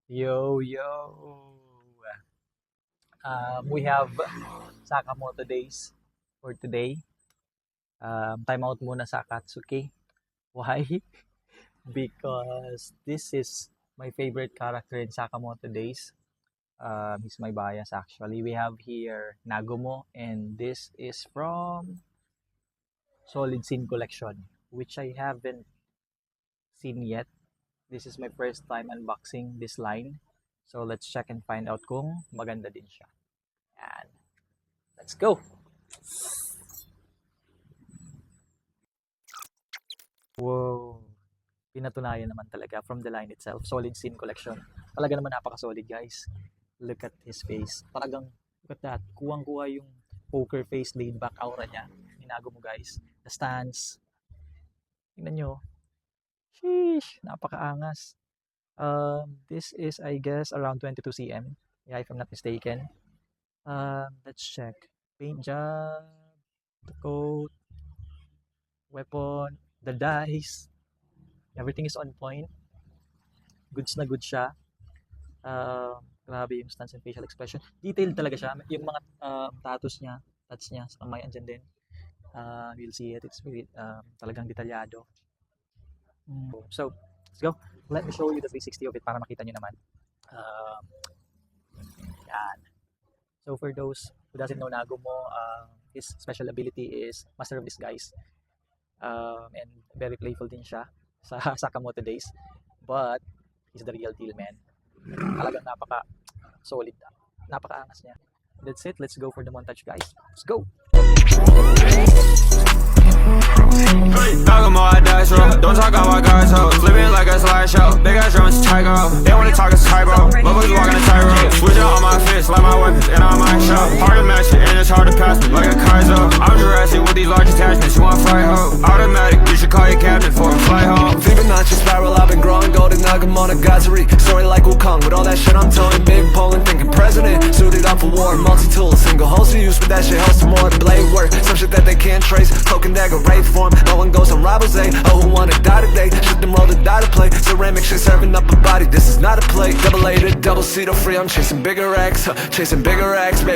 Yo, yo. We have Sakamoto days for today. Time out muna sa Akatsuki. Why? Because this is my favorite character in Sakamoto days. He's my bias actually. We have here Nagumo, and this is from Solid Sin Collection, which I haven't seen yet. This is my first time unboxing this line. So let's check and find out kung maganda din siya. And let's go! Wow! Pinatunayan naman talaga from the line itself. Solid Sin Collection. Talaga naman napaka-solid, guys. Look at his face. Talagang, look at that. Kuwang-kuha yung poker face, laid back aura niya. Hinago mo, guys. The stance. Tingnan nyo. Sheesh! Napakaangas. This is, I guess, around 22 cm. Yeah, if I'm not mistaken. Let's check. Paint job, the coat, weapon, the dice. Everything is on point. Goods na good siya. Grabe yung stance and facial expression. Detailed talaga siya. Yung mga tattoos niya, tats niya, sa kamay, andyan din. You'll see it. It's really talagang detalyado. So, let's go. Let me show you the 360 of it para makita nyo naman. Yan. So, for those who doesn't know Nagumo, his special ability is Master of Disguise. And very playful din siya sa Sakamoto days. But, he's the real deal, man. Talagang napaka-solid. Napaka-angas niya. That's it. Let's go for the montage, guys. Let's go! Nagumo, I dice roll. Don't talk about guys, ho. Flipping like a slideshow. Big ass drums, tiger. They wanna talk as typo. Bubbles walking a tightrope. Switching on my fists like my weapons, and I might show. Hard to match it, and it's hard to pass me like a Kaizo. I'm Jurassic with these large attachments. You want fly ho? Automatic, you should call your captain for a flight home. Fibonacci spiral, I've been growing golden Nagumo Nagazari. Story like Wukong, with all that shit I'm towing. Big Poland, thinking president. Suited up for war, multi-tool, single host to use, but that shit helps more. Blade work, some shit that they can't trace. Cloak and dagger, raid form. No one goes on rivals, eh? Oh, who wanna die today? Shit them roll the die to play. Ceramic shit serving up a body, this is not a play. Double A to double C to free, I'm chasing bigger racks, baby.